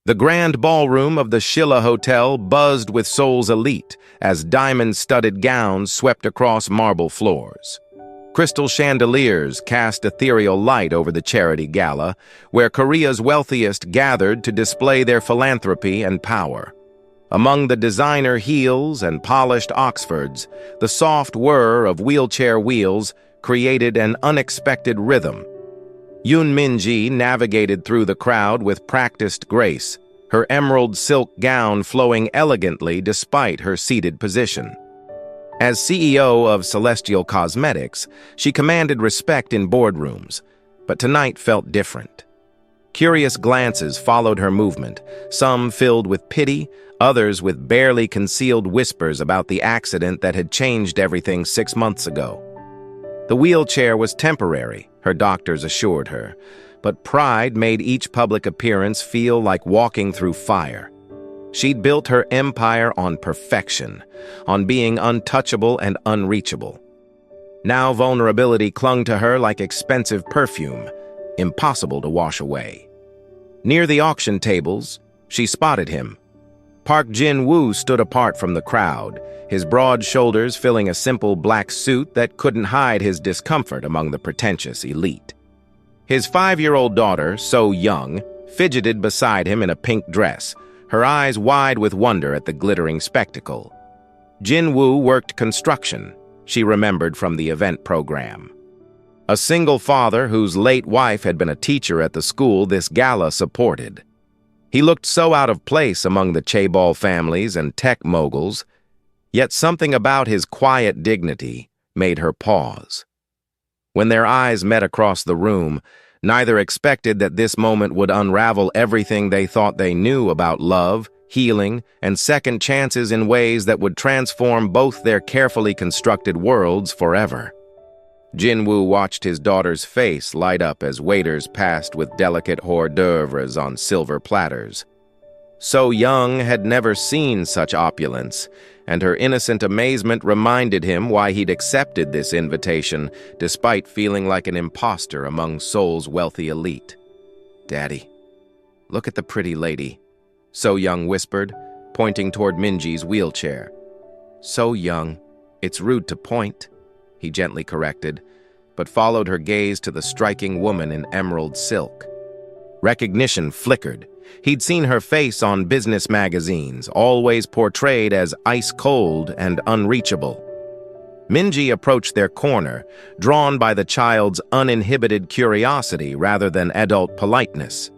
The grand ballroom of the Shilla Hotel buzzed with Seoul's elite as diamond-studded gowns swept across marble floors. Crystal chandeliers cast ethereal light over the charity gala, where Korea's wealthiest gathered to display their philanthropy and power. Among the designer heels and polished Oxfords, the soft whir of wheelchair wheels created an unexpected rhythm. Yoon Min-ji navigated through the crowd with practiced grace, her emerald silk gown flowing elegantly despite her seated position. As CEO of Celestial Cosmetics, she commanded respect in boardrooms, but tonight felt different. Curious glances followed her movement, some filled with pity, others with barely concealed whispers about the accident that had changed everything 6 months ago. The wheelchair was temporary, her doctors assured her, but pride made each public appearance feel like walking through fire. She'd built her empire on perfection, on being untouchable and unreachable. Now vulnerability clung to her like expensive perfume, impossible to wash away. Near the auction tables, she spotted him. Park Jin-woo stood apart from the crowd, his broad shoulders filling a simple black suit that couldn't hide his discomfort among the pretentious elite. His 5-year-old daughter, So Young, fidgeted beside him in a pink dress, her eyes wide with wonder at the glittering spectacle. Jin-woo worked construction, she remembered from the event program. A single father whose late wife had been a teacher at the school this gala supported. He looked so out of place among the chaebol families and tech moguls, yet something about his quiet dignity made her pause. When their eyes met across the room, neither expected that this moment would unravel everything they thought they knew about love, healing, and second chances in ways that would transform both their carefully constructed worlds forever. Jin-woo watched his daughter's face light up as waiters passed with delicate hors d'oeuvres on silver platters. So Young had never seen such opulence, and her innocent amazement reminded him why he'd accepted this invitation, despite feeling like an imposter among Seoul's wealthy elite. "Daddy, look at the pretty lady," So Young whispered, pointing toward Min-ji's wheelchair. "So Young, it's rude to point," he gently corrected, but followed her gaze to the striking woman in emerald silk. Recognition flickered. He'd seen her face on business magazines, always portrayed as ice-cold and unreachable. Min-ji approached their corner, drawn by the child's uninhibited curiosity rather than adult politeness.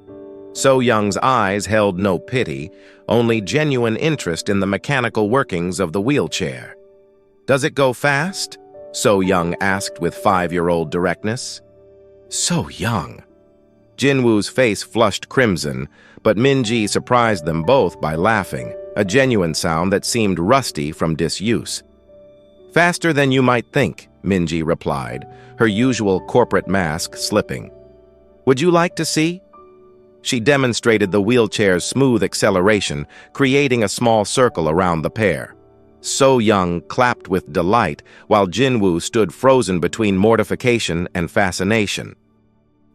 So Young's eyes held no pity, only genuine interest in the mechanical workings of the wheelchair. "Does it go fast?" So Young asked with 5-year-old directness. So Young. Jin-woo's face flushed crimson, but Min-ji surprised them both by laughing, a genuine sound that seemed rusty from disuse. "Faster than you might think," Min-ji replied, her usual corporate mask slipping. "Would you like to see?" She demonstrated the wheelchair's smooth acceleration, creating a small circle around the pair. So Young clapped with delight, while Jin-woo stood frozen between mortification and fascination.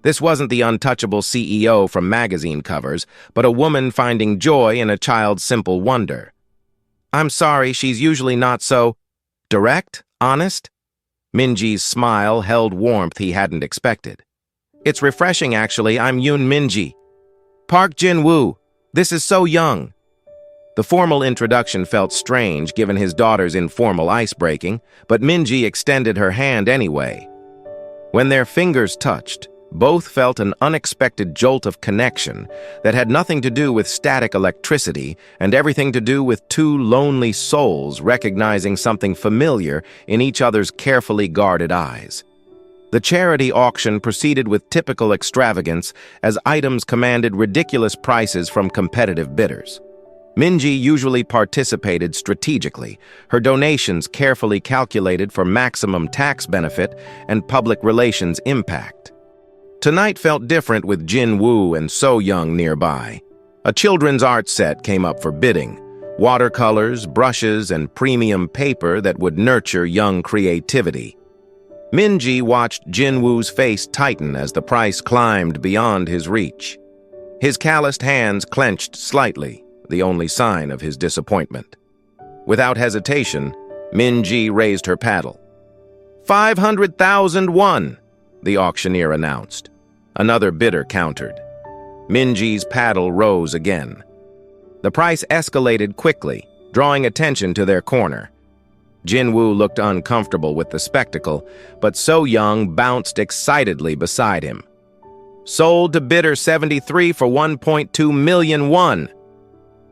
This wasn't the untouchable CEO from magazine covers, but a woman finding joy in a child's simple wonder. "I'm sorry, she's usually not so direct, honest." Min-ji's smile held warmth he hadn't expected. "It's refreshing, actually. I'm Yoon Min-ji. Park Jin-woo. This is So Young." The formal introduction felt strange given his daughter's informal ice-breaking, but Min-ji extended her hand anyway. When their fingers touched, both felt an unexpected jolt of connection that had nothing to do with static electricity and everything to do with two lonely souls recognizing something familiar in each other's carefully guarded eyes. The charity auction proceeded with typical extravagance as items commanded ridiculous prices from competitive bidders. Min-ji usually participated strategically, her donations carefully calculated for maximum tax benefit and public relations impact. Tonight felt different with Jin-woo and So Young nearby. A children's art set came up for bidding, watercolors, brushes, and premium paper that would nurture young creativity. Min-ji watched Jin-woo's face tighten as the price climbed beyond his reach. His calloused hands clenched slightly, the only sign of his disappointment. Without hesitation, Min-ji raised her paddle. 500,000 won, the auctioneer announced. Another bidder countered. Min-ji's paddle rose again. The price escalated quickly, drawing attention to their corner. Jin-woo looked uncomfortable with the spectacle, but So-young bounced excitedly beside him. Sold to bidder 73 for 1.2 million won.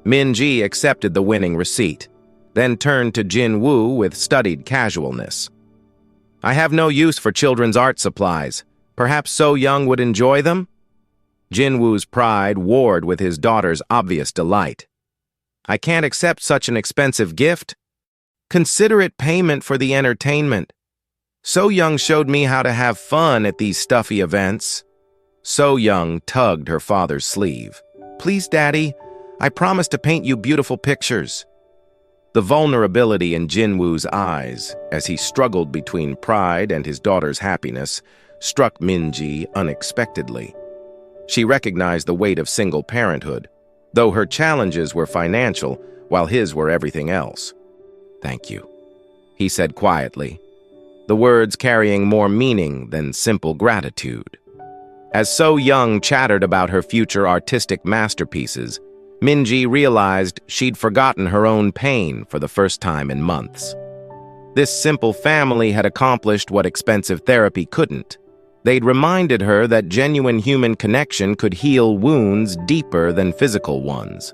Min-ji accepted the winning receipt, then turned to Jin-woo with studied casualness. I have no use for children's art supplies. Perhaps So-young would enjoy them? Jin-woo's pride warred with his daughter's obvious delight. I can't accept such an expensive gift. Consider it payment for the entertainment. So-young showed me how to have fun at these stuffy events. So-young tugged her father's sleeve. Please, Daddy, I promise to paint you beautiful pictures. The vulnerability in Jin-woo's eyes, as he struggled between pride and his daughter's happiness, struck Min-ji unexpectedly. She recognized the weight of single parenthood, though her challenges were financial, while his were everything else. Thank you, he said quietly, the words carrying more meaning than simple gratitude. As So-young chattered about her future artistic masterpieces, Min-ji realized she'd forgotten her own pain for the first time in months. This simple family had accomplished what expensive therapy couldn't. They'd reminded her that genuine human connection could heal wounds deeper than physical ones.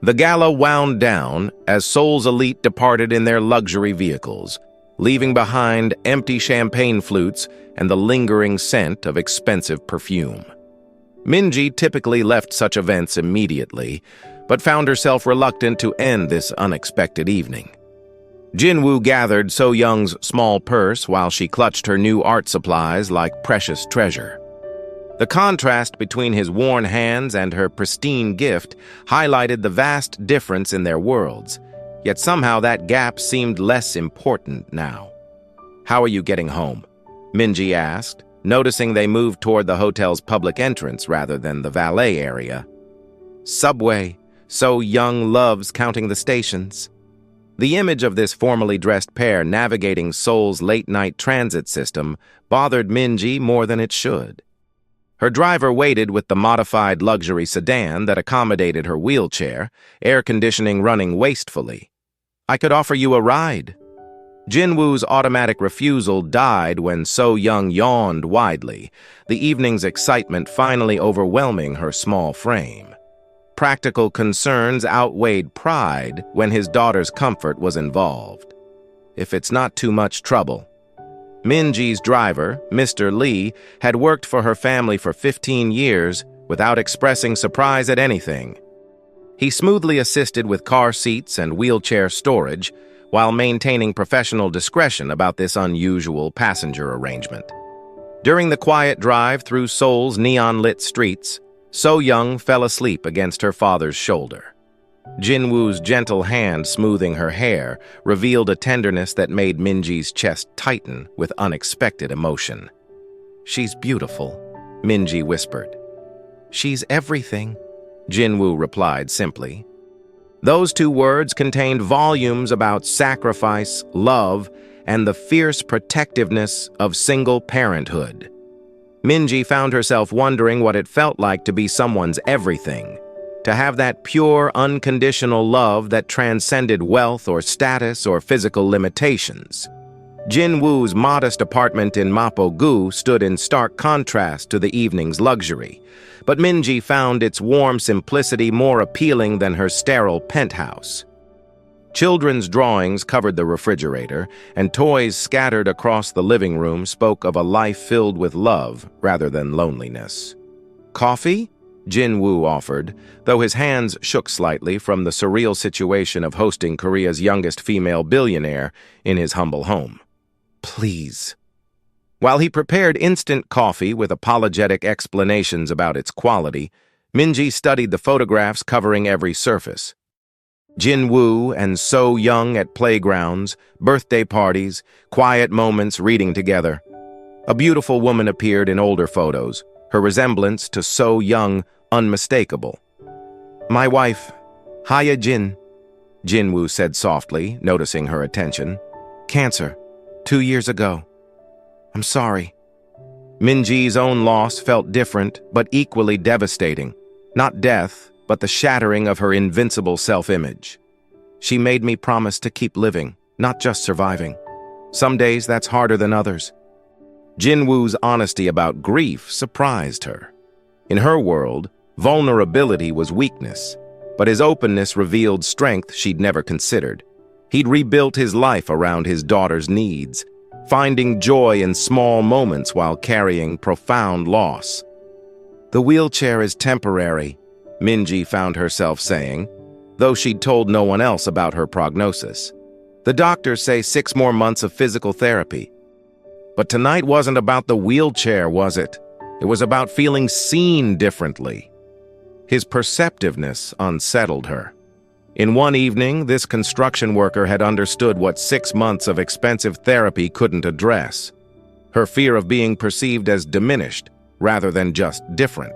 The gala wound down as Seoul's elite departed in their luxury vehicles, leaving behind empty champagne flutes and the lingering scent of expensive perfume. Min-ji typically left such events immediately, but found herself reluctant to end this unexpected evening. Jin-woo gathered So-young's small purse while she clutched her new art supplies like precious treasure. The contrast between his worn hands and her pristine gift highlighted the vast difference in their worlds, yet somehow that gap seemed less important now. How are you getting home? Min-ji asked, noticing they moved toward the hotel's public entrance rather than the valet area. Subway. So-young loves counting the stations. The image of this formally dressed pair navigating Seoul's late-night transit system bothered Min-ji more than it should. Her driver waited with the modified luxury sedan that accommodated her wheelchair, air conditioning running wastefully. I could offer you a ride. Jin-woo's automatic refusal died when So-young yawned widely, the evening's excitement finally overwhelming her small frame. Practical concerns outweighed pride when his daughter's comfort was involved. If it's not too much trouble. Min-ji's driver, Mr. Lee, had worked for her family for 15 years without expressing surprise at anything. He smoothly assisted with car seats and wheelchair storage while maintaining professional discretion about this unusual passenger arrangement. During the quiet drive through Seoul's neon-lit streets, So-young fell asleep against her father's shoulder. Jin-woo's gentle hand smoothing her hair revealed a tenderness that made Min-ji's chest tighten with unexpected emotion. She's beautiful, Min-ji whispered. She's everything, Jin-woo replied simply. Those two words contained volumes about sacrifice, love, and the fierce protectiveness of single parenthood. Min-ji found herself wondering what it felt like to be someone's everything, to have that pure, unconditional love that transcended wealth or status or physical limitations. Jin-woo's modest apartment in Mapo-gu stood in stark contrast to the evening's luxury, but Min-ji found its warm simplicity more appealing than her sterile penthouse. Children's drawings covered the refrigerator, and toys scattered across the living room spoke of a life filled with love rather than loneliness. Coffee? Jin-woo offered, though his hands shook slightly from the surreal situation of hosting Korea's youngest female billionaire in his humble home. Please. While he prepared instant coffee with apologetic explanations about its quality, Min-ji studied the photographs covering every surface. Jin-woo and So-young at playgrounds, birthday parties, quiet moments reading together. A beautiful woman appeared in older photos, her resemblance to So-young unmistakable. "My wife, Haya Jin," Jin-woo said softly, noticing her attention. "Cancer, 2 years ago. I'm sorry." Min-ji's own loss felt different, but equally devastating. Not death, but the shattering of her invincible self-image. "She made me promise to keep living, not just surviving. Some days that's harder than others." Jin-woo's honesty about grief surprised her. In her world, vulnerability was weakness, but his openness revealed strength she'd never considered. He'd rebuilt his life around his daughter's needs, finding joy in small moments while carrying profound loss. "The wheelchair is temporary," Min-ji found herself saying, though she'd told no one else about her prognosis. "The doctors say 6 more months of physical therapy." But tonight wasn't about the wheelchair, was it? It was about feeling seen differently. His perceptiveness unsettled her. In one evening, this construction worker had understood what 6 months of expensive therapy couldn't address. Her fear of being perceived as diminished, rather than just different.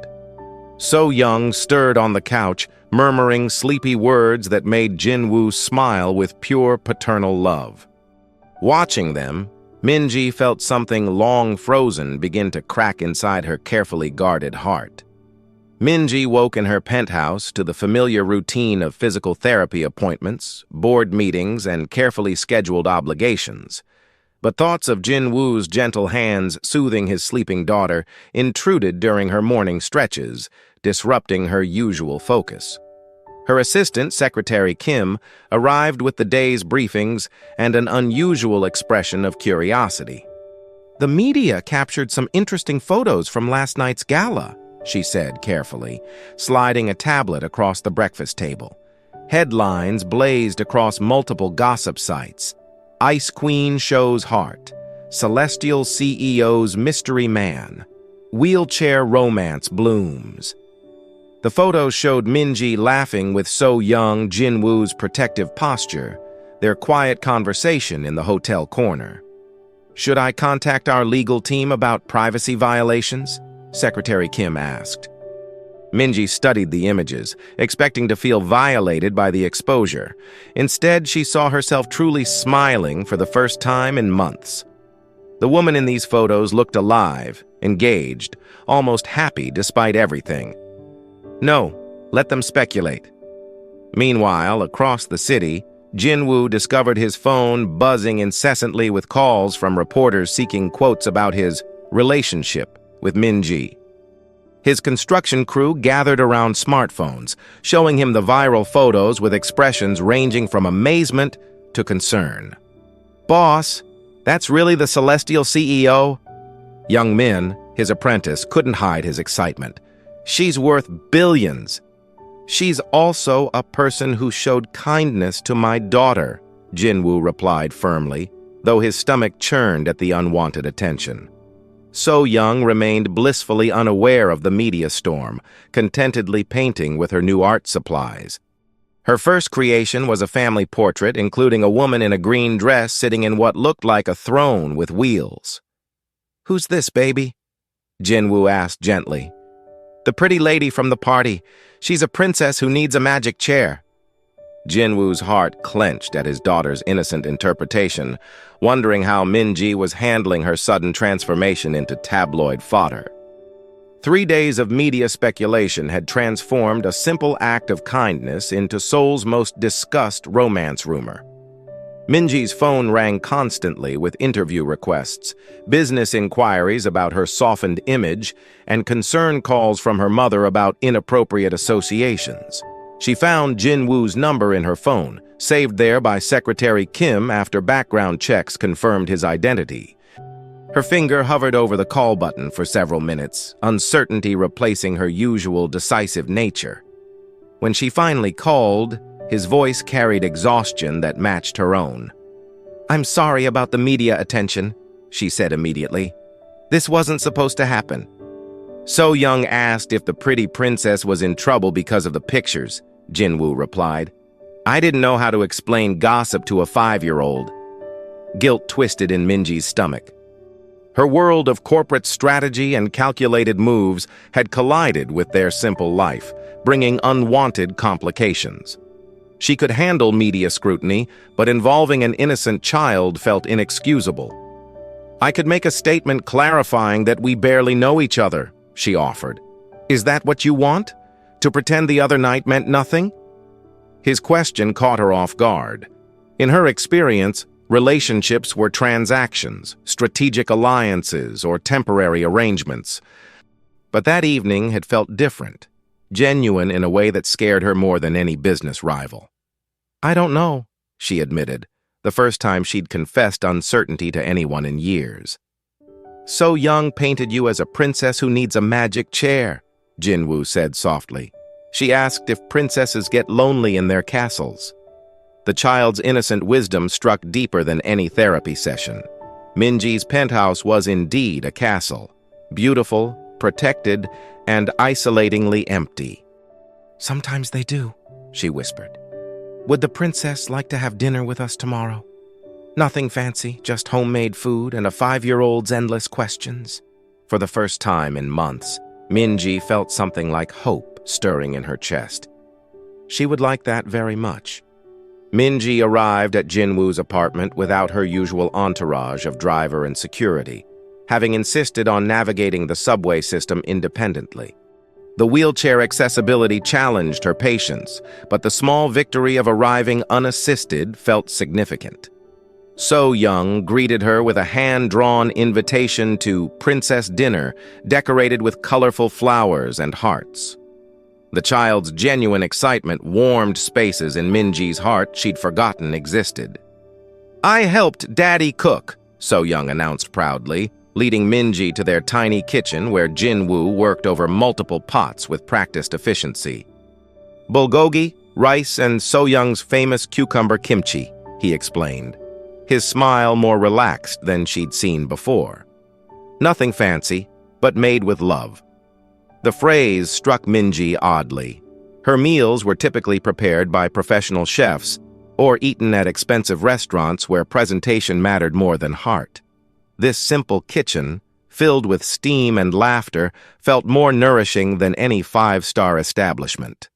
So Young stirred on the couch, murmuring sleepy words that made Jin-woo smile with pure paternal love. Watching them, Min-ji felt something long frozen begin to crack inside her carefully guarded heart. Min-ji woke in her penthouse to the familiar routine of physical therapy appointments, board meetings, and carefully scheduled obligations. But thoughts of Jin-woo's gentle hands soothing his sleeping daughter intruded during her morning stretches, disrupting her usual focus. Her assistant, Secretary Kim, arrived with the day's briefings and an unusual expression of curiosity. "The media captured some interesting photos from last night's gala," she said carefully, sliding a tablet across the breakfast table. Headlines blazed across multiple gossip sites. "Ice Queen shows heart," "Celestial CEO's mystery man," "Wheelchair romance blooms." The photos showed Min-ji laughing with So Young, Jin-woo's protective posture, their quiet conversation in the hotel corner. "Should I contact our legal team about privacy violations?" Secretary Kim asked. Min-ji studied the images, expecting to feel violated by the exposure. Instead, she saw herself truly smiling for the first time in months. The woman in these photos looked alive, engaged, almost happy despite everything. "No, let them speculate." Meanwhile, across the city, Jin-woo discovered his phone buzzing incessantly with calls from reporters seeking quotes about his relationship with Min-ji. His construction crew gathered around smartphones, showing him the viral photos with expressions ranging from amazement to concern. "Boss, that's really the Celestial CEO?" Young Min, his apprentice, couldn't hide his excitement. "She's worth billions." "She's also a person who showed kindness to my daughter," Jin-woo replied firmly, though his stomach churned at the unwanted attention. So Young remained blissfully unaware of the media storm, contentedly painting with her new art supplies. Her first creation was a family portrait, including a woman in a green dress sitting in what looked like a throne with wheels. "Who's this, baby?" Jin-woo asked gently. "The pretty lady from the party. She's a princess who needs a magic chair." Jin-woo's heart clenched at his daughter's innocent interpretation, wondering how Min-ji was handling her sudden transformation into tabloid fodder. 3 days of media speculation had transformed a simple act of kindness into Seoul's most discussed romance rumor. Min-ji's phone rang constantly with interview requests, business inquiries about her softened image, and concern calls from her mother about inappropriate associations. She found Jin-woo's number in her phone, saved there by Secretary Kim after background checks confirmed his identity. Her finger hovered over the call button for several minutes, uncertainty replacing her usual decisive nature. When she finally called, his voice carried exhaustion that matched her own. "I'm sorry about the media attention," she said immediately. "This wasn't supposed to happen." So Young asked if the pretty princess was in trouble because of the pictures. Jin-woo replied. "I didn't know how to explain gossip to a 5-year-old. Guilt twisted in Min-ji's stomach. Her world of corporate strategy and calculated moves had collided with their simple life, bringing unwanted complications. She could handle media scrutiny, but involving an innocent child felt inexcusable. "I could make a statement clarifying that we barely know each other," she offered. "Is that what you want? To pretend the other night meant nothing?" His question caught her off guard. In her experience, relationships were transactions, strategic alliances, or temporary arrangements. But that evening had felt different, genuine in a way that scared her more than any business rival. "I don't know," she admitted, the first time she'd confessed uncertainty to anyone in years. "So Young painted you as a princess who needs a magic chair," Jin-woo said softly. She asked if princesses get lonely in their castles. The child's innocent wisdom struck deeper than any therapy session. Min-ji's penthouse was indeed a castle, beautiful, protected, and isolatingly empty. "Sometimes they do," she whispered. "Would the princess like to have dinner with us tomorrow? Nothing fancy, just homemade food and a 5-year-old's endless questions." For the first time in months, Min-ji felt something like hope stirring in her chest. She would like that very much. Min-ji arrived at Jin-woo's apartment without her usual entourage of driver and security, having insisted on navigating the subway system independently. The wheelchair accessibility challenged her patience, but the small victory of arriving unassisted felt significant. So Young greeted her with a hand-drawn invitation to princess dinner decorated with colorful flowers and hearts. The child's genuine excitement warmed spaces in Min-ji's heart she'd forgotten existed. "I helped Daddy cook," So Young announced proudly, leading Min-ji to their tiny kitchen where Jin-woo worked over multiple pots with practiced efficiency. "Bulgogi, rice, and So Young's famous cucumber kimchi," he explained, his smile more relaxed than she'd seen before. Nothing fancy, but made with love. The phrase struck Min-ji oddly. Her meals were typically prepared by professional chefs or eaten at expensive restaurants where presentation mattered more than heart. This simple kitchen, filled with steam and laughter, felt more nourishing than any 5-star establishment.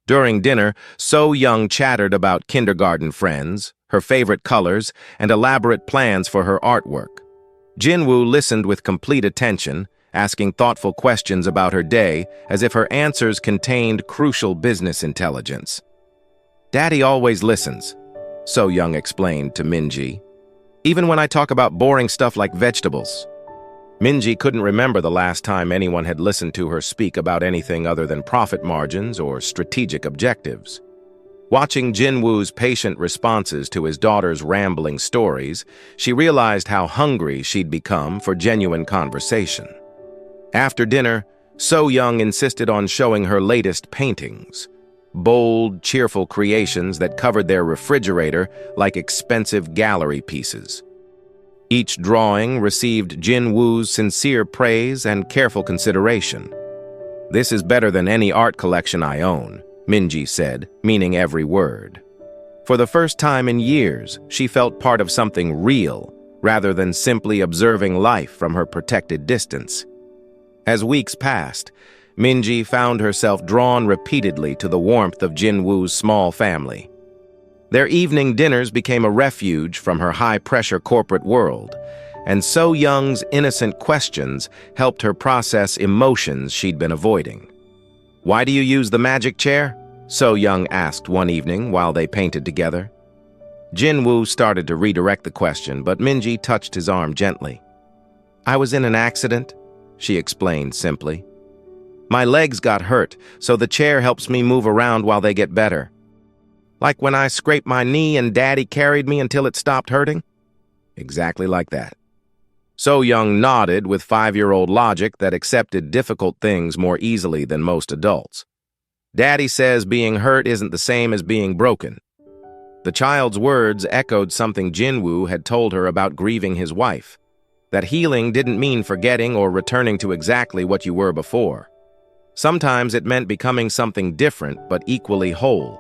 During dinner, So Young chattered about kindergarten friends, her favorite colors, and elaborate plans for her artwork. Jin-woo listened with complete attention, asking thoughtful questions about her day as if her answers contained crucial business intelligence. "Daddy always listens," So Young explained to Min-ji. "Even when I talk about boring stuff like vegetables." Min-ji couldn't remember the last time anyone had listened to her speak about anything other than profit margins or strategic objectives. Watching Jin-woo's patient responses to his daughter's rambling stories, she realized how hungry she'd become for genuine conversation. After dinner, So Young insisted on showing her latest paintings, bold, cheerful creations that covered their refrigerator like expensive gallery pieces. Each drawing received Jin-woo's sincere praise and careful consideration. "This is better than any art collection I own," Min-ji said, meaning every word. For the first time in years, she felt part of something real, rather than simply observing life from her protected distance. As weeks passed, Min-ji found herself drawn repeatedly to the warmth of Jin-woo's small family. Their evening dinners became a refuge from her high-pressure corporate world, and So Young's innocent questions helped her process emotions she'd been avoiding. "Why do you use the magic chair?" So Young asked one evening while they painted together. Jin-woo started to redirect the question, but Min-ji touched his arm gently. "I was in an accident," she explained simply. "My legs got hurt, so the chair helps me move around while they get better. Like when I scraped my knee and Daddy carried me until it stopped hurting?" "Exactly like that." So Young nodded with 5-year-old logic that accepted difficult things more easily than most adults. "Daddy says being hurt isn't the same as being broken." The child's words echoed something Jin-woo had told her about grieving his wife, that healing didn't mean forgetting or returning to exactly what you were before. Sometimes it meant becoming something different but equally whole.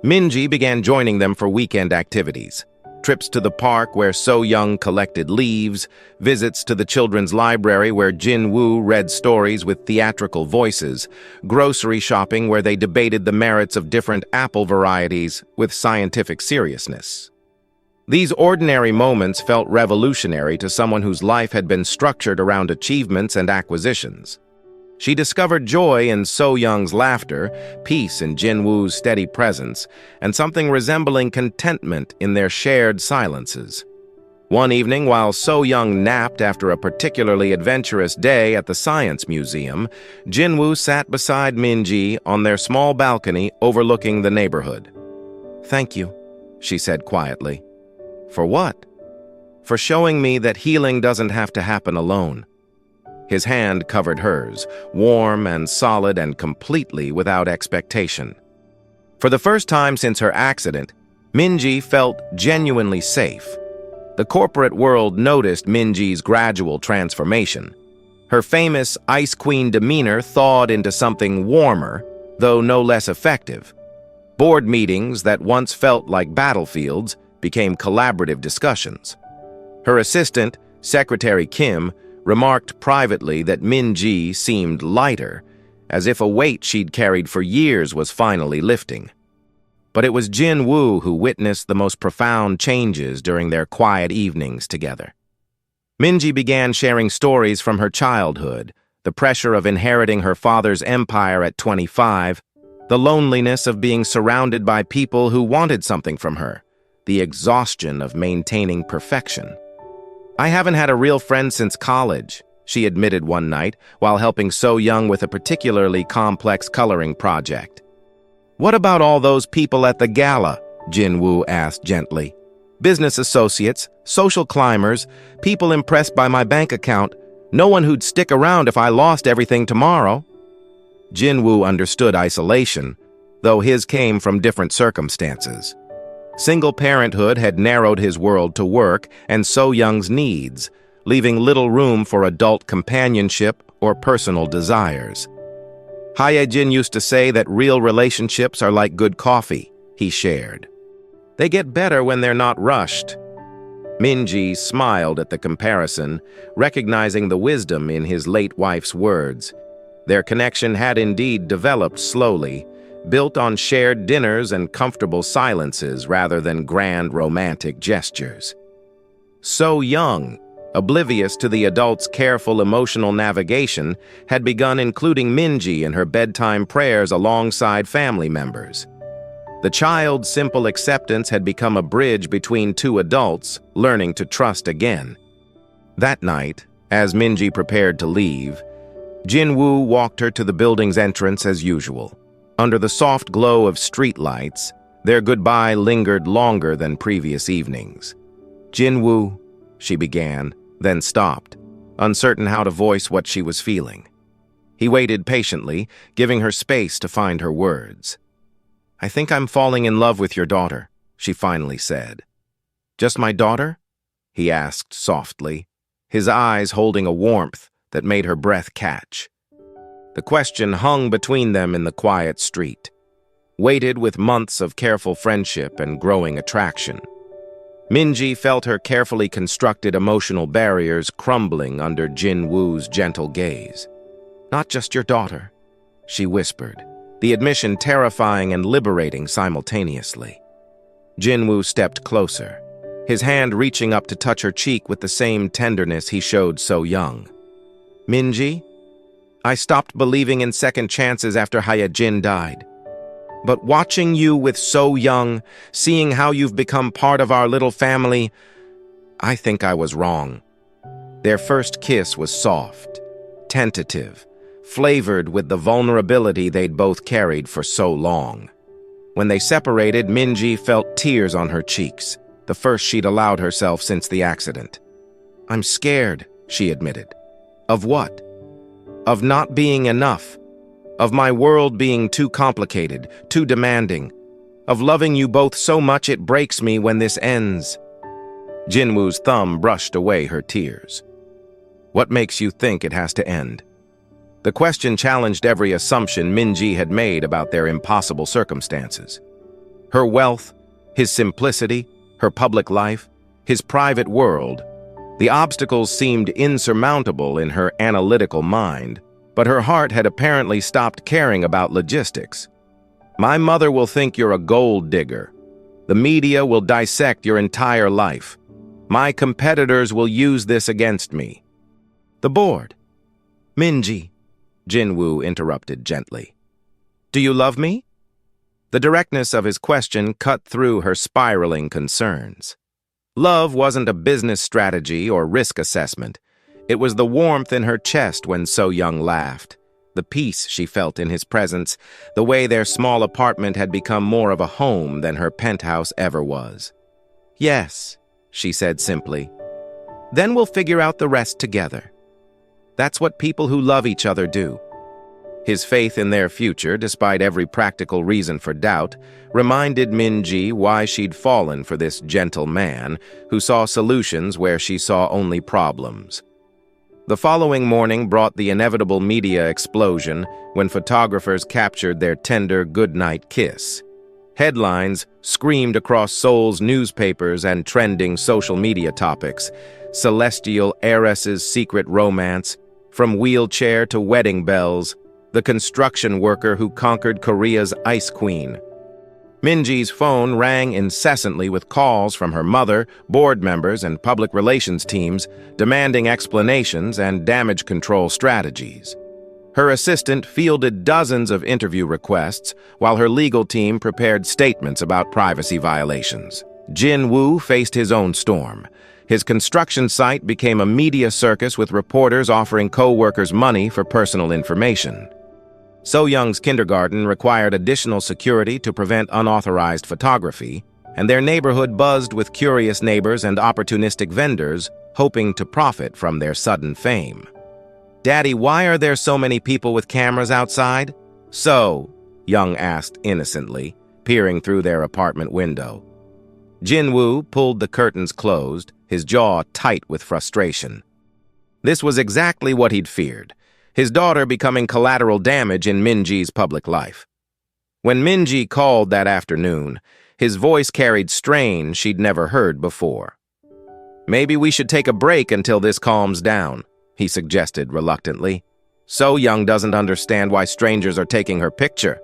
Min-ji began joining them for weekend activities. trips to the park where So-young collected leaves, visits to the children's library where Jin-woo read stories with theatrical voices, grocery shopping where they debated the merits of different apple varieties with scientific seriousness. These ordinary moments felt revolutionary to someone whose life had been structured around achievements and acquisitions. She discovered joy in So-young's laughter, peace in Jin-woo's steady presence, and something resembling contentment in their shared silences. One evening, while So-young napped after a particularly adventurous day at the Science Museum, Jin-woo sat beside Min-ji on their small balcony overlooking the neighborhood. "Thank you," she said quietly. "For what?" "For showing me that healing doesn't have to happen alone." His hand covered hers, warm and solid and completely without expectation. For the first time since her accident, Min-ji felt genuinely safe. The corporate world noticed Min-ji's gradual transformation. Her famous Ice Queen demeanor thawed into something warmer, though no less effective. Board meetings that once felt like battlefields became collaborative discussions. Her assistant, Secretary Kim, remarked privately that Min-ji seemed lighter, as if a weight she'd carried for years was finally lifting. But it was Jin-woo who witnessed the most profound changes during their quiet evenings together. Min-ji began sharing stories from her childhood, the pressure of inheriting her father's empire at 25, the loneliness of being surrounded by people who wanted something from her, the exhaustion of maintaining perfection. "I haven't had a real friend since college," she admitted one night while helping So-young with a particularly complex coloring project. "What about all those people at the gala?" Jin-woo asked gently. "Business associates, social climbers, people impressed by my bank account, no one who'd stick around if I lost everything tomorrow." Jin-woo understood isolation, though his came from different circumstances. Single parenthood had narrowed his world to work and So-young's needs, leaving little room for adult companionship or personal desires. "Hye-jin used to say that real relationships are like good coffee," he shared. "They get better when they're not rushed." Min-ji smiled at the comparison, recognizing the wisdom in his late wife's words. Their connection had indeed developed slowly, built on shared dinners and comfortable silences rather than grand romantic gestures. So-young, oblivious to the adult's careful emotional navigation, had begun including Min-ji in her bedtime prayers alongside family members. The child's simple acceptance had become a bridge between two adults, learning to trust again. That night, as Min-ji prepared to leave, Jin-woo walked her to the building's entrance as usual. Under the soft glow of streetlights, their goodbye lingered longer than previous evenings. "Jin-woo," she began, then stopped, uncertain how to voice what she was feeling. He waited patiently, giving her space to find her words. "I think I'm falling in love with your daughter," she finally said. "Just my daughter?" he asked softly, his eyes holding a warmth that made her breath catch. The question hung between them in the quiet street, weighted with months of careful friendship and growing attraction. Min-ji felt her carefully constructed emotional barriers crumbling under Jin-woo's gentle gaze. "Not just your daughter," she whispered, the admission terrifying and liberating simultaneously. Jin-woo stepped closer, his hand reaching up to touch her cheek with the same tenderness he showed So-young. "Min-ji, I stopped believing in second chances after Hye-jin died. But watching you with So-young, seeing how you've become part of our little family, I think I was wrong." Their first kiss was soft, tentative, flavored with the vulnerability they'd both carried for so long. When they separated, Min-ji felt tears on her cheeks, the first she'd allowed herself since the accident. "I'm scared," she admitted. "Of what?" "Of not being enough. Of my world being too complicated, too demanding. Of loving you both so much it breaks me when this ends." Jin-woo's thumb brushed away her tears. "What makes you think it has to end?" The question challenged every assumption Min-ji had made about their impossible circumstances. Her wealth, his simplicity, her public life, his private world. The obstacles seemed insurmountable in her analytical mind, but her heart had apparently stopped caring about logistics. My mother will think you're a gold digger. The media will dissect your entire life. My competitors will use this against me. The board. Min-ji, Jin-woo interrupted gently. Do you love me? The directness of his question cut through her spiraling concerns. Love wasn't a business strategy or risk assessment. It was the warmth in her chest when So-young laughed, the peace she felt in his presence, the way their small apartment had become more of a home than her penthouse ever was. Yes, she said simply. Then we'll figure out the rest together. That's what people who love each other do. His faith in their future, despite every practical reason for doubt, reminded Min-ji why she'd fallen for this gentle man who saw solutions where she saw only problems. The following morning brought the inevitable media explosion when photographers captured their tender goodnight kiss. Headlines screamed across Seoul's newspapers and trending social media topics. Celestial heiress's secret romance, from wheelchair to wedding bells, the construction worker who conquered Korea's ice queen. Min-ji's phone rang incessantly with calls from her mother, board members, and public relations teams demanding explanations and damage control strategies. Her assistant fielded dozens of interview requests while her legal team prepared statements about privacy violations. Jin-woo faced his own storm. His construction site became a media circus with reporters offering co-workers money for personal information. So-young's kindergarten required additional security to prevent unauthorized photography, and their neighborhood buzzed with curious neighbors and opportunistic vendors hoping to profit from their sudden fame. Daddy, why are there so many people with cameras outside? Young asked innocently, peering through their apartment window. Jin-woo pulled the curtains closed, his jaw tight with frustration. This was exactly what he'd feared. His daughter becoming collateral damage in Min-ji's public life. When Min-ji called that afternoon, his voice carried strain she'd never heard before. Maybe we should take a break until this calms down, he suggested reluctantly. So-young doesn't understand why strangers are taking her picture.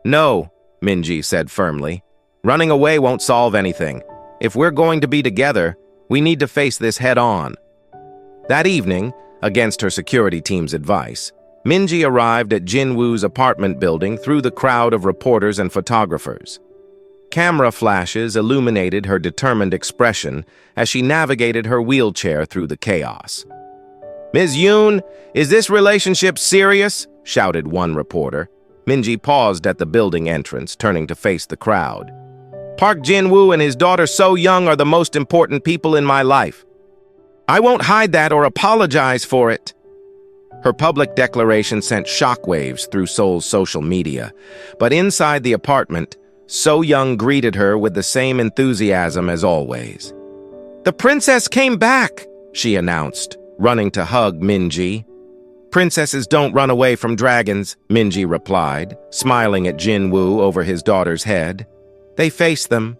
No, Min-ji said firmly. Running away won't solve anything. If we're going to be together, we need to face this head-on. That evening, against her security team's advice, Min-ji arrived at Jin-woo's apartment building through the crowd of reporters and photographers. Camera flashes illuminated her determined expression as she navigated her wheelchair through the chaos. Ms. Yoon, is this relationship serious? Shouted one reporter. Min-ji paused at the building entrance, turning to face the crowd. Park Jin-woo and his daughter So-young are the most important people in my life. I won't hide that or apologize for it. Her public declaration sent shockwaves through Seoul's social media, but inside the apartment, So-young greeted her with the same enthusiasm as always. The princess came back, she announced, running to hug Min-ji. Princesses don't run away from dragons, Min-ji replied, smiling at Jin-woo over his daughter's head. They face them.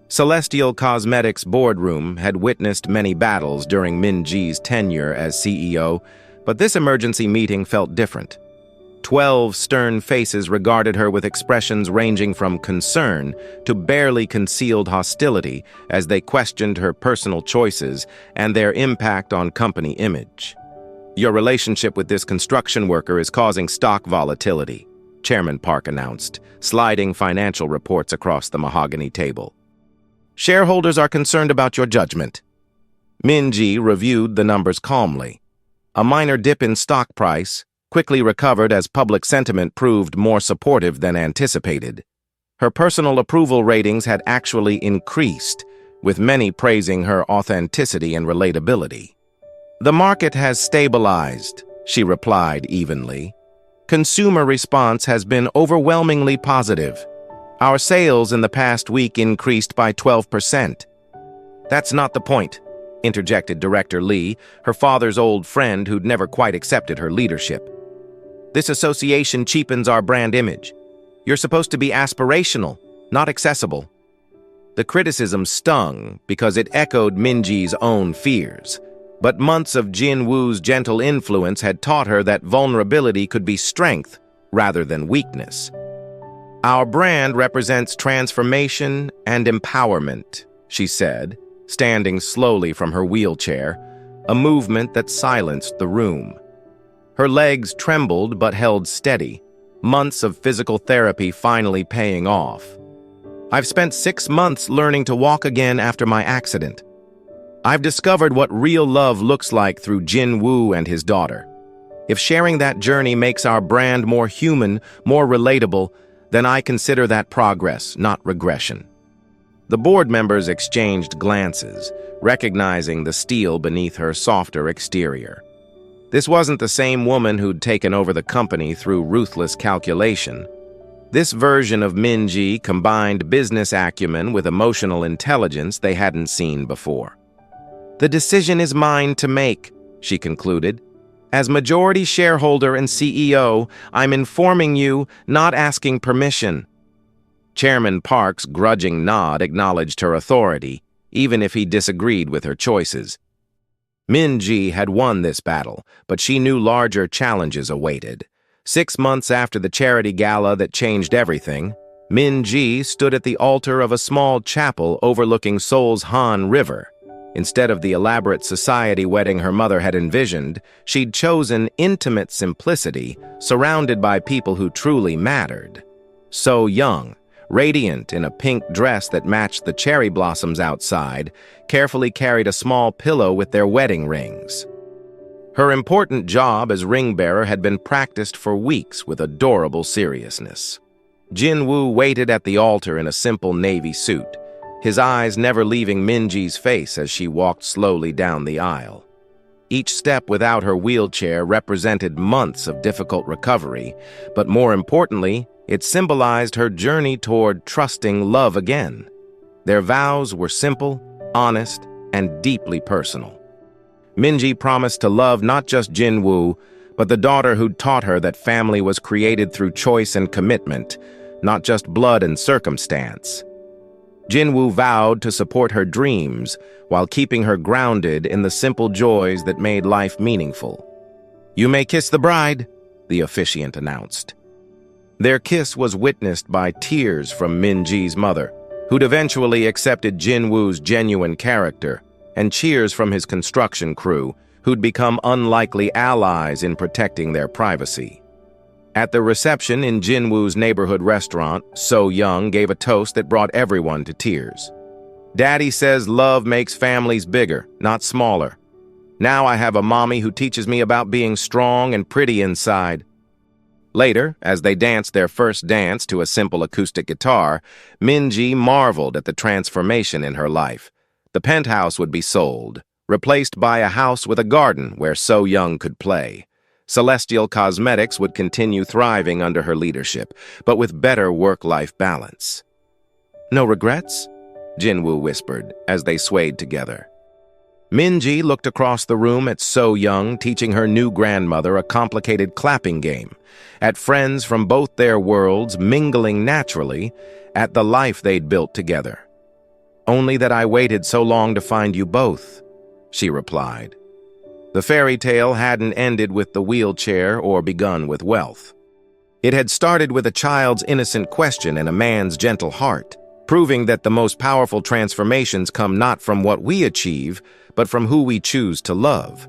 Celestial Cosmetics' boardroom had witnessed many battles during Min-ji's tenure as CEO, but this emergency meeting felt different. 12 stern faces regarded her with expressions ranging from concern to barely concealed hostility as they questioned her personal choices and their impact on company image. Your relationship with this construction worker is causing stock volatility, Chairman Park announced, sliding financial reports across the mahogany table. Shareholders are concerned about your judgment. Min-ji reviewed the numbers calmly. A minor dip in stock price quickly recovered as public sentiment proved more supportive than anticipated. Her personal approval ratings had actually increased, with many praising her authenticity and relatability. The market has stabilized, she replied evenly. Consumer response has been overwhelmingly positive. Our sales in the past week increased by 12%. That's not the point, interjected Director Lee, her father's old friend who'd never quite accepted her leadership. This association cheapens our brand image. You're supposed to be aspirational, not accessible. The criticism stung because it echoed Min-ji's own fears. But months of Jin-woo's gentle influence had taught her that vulnerability could be strength rather than weakness. "Our brand represents transformation and empowerment," she said, standing slowly from her wheelchair, a movement that silenced the room. Her legs trembled but held steady, months of physical therapy finally paying off. "I've spent 6 months learning to walk again after my accident. I've discovered what real love looks like through Jin-woo and his daughter. If sharing that journey makes our brand more human, more relatable, then I consider that progress, not regression." The board members exchanged glances, recognizing the steel beneath her softer exterior. This wasn't the same woman who'd taken over the company through ruthless calculation. This version of Min-ji combined business acumen with emotional intelligence they hadn't seen before. "The decision is mine to make," she concluded. "As majority shareholder and CEO, I'm informing you, not asking permission." Chairman Park's grudging nod acknowledged her authority, even if he disagreed with her choices. Min-ji had won this battle, but she knew larger challenges awaited. 6 months after the charity gala that changed everything, Min-ji stood at the altar of a small chapel overlooking Seoul's Han River. Instead of the elaborate society wedding her mother had envisioned, she'd chosen intimate simplicity, surrounded by people who truly mattered. So Young, radiant in a pink dress that matched the cherry blossoms outside, carefully carried a small pillow with their wedding rings. Her important job as ring-bearer had been practiced for weeks with adorable seriousness. Jin-woo waited at the altar in a simple navy suit, his eyes never leaving Min-ji's face as she walked slowly down the aisle. Each step without her wheelchair represented months of difficult recovery, but more importantly, it symbolized her journey toward trusting love again. Their vows were simple, honest, and deeply personal. Min-ji promised to love not just Jin-woo, but the daughter who'd taught her that family was created through choice and commitment, not just blood and circumstance. Jin-woo vowed to support her dreams while keeping her grounded in the simple joys that made life meaningful. "You may kiss the bride," the officiant announced. Their kiss was witnessed by tears from Min-ji's mother, who'd eventually accepted Jin-woo's genuine character, and cheers from his construction crew, who'd become unlikely allies in protecting their privacy. At the reception in Jin-woo's neighborhood restaurant, So Young gave a toast that brought everyone to tears. "Daddy says love makes families bigger, not smaller. Now I have a mommy who teaches me about being strong and pretty inside." Later, as they danced their first dance to a simple acoustic guitar, Min-ji marveled at the transformation in her life. The penthouse would be sold, replaced by a house with a garden where So Young could play. Celestial Cosmetics would continue thriving under her leadership, but with better work-life balance. "No regrets?" Jin-woo whispered as they swayed together. Min-ji looked across the room at So Young teaching her new grandmother a complicated clapping game, at friends from both their worlds mingling naturally, at the life they'd built together. "Only that I waited so long to find you both," she replied. The fairy tale hadn't ended with the wheelchair or begun with wealth. It had started with a child's innocent question and a man's gentle heart, proving that the most powerful transformations come not from what we achieve, but from who we choose to love.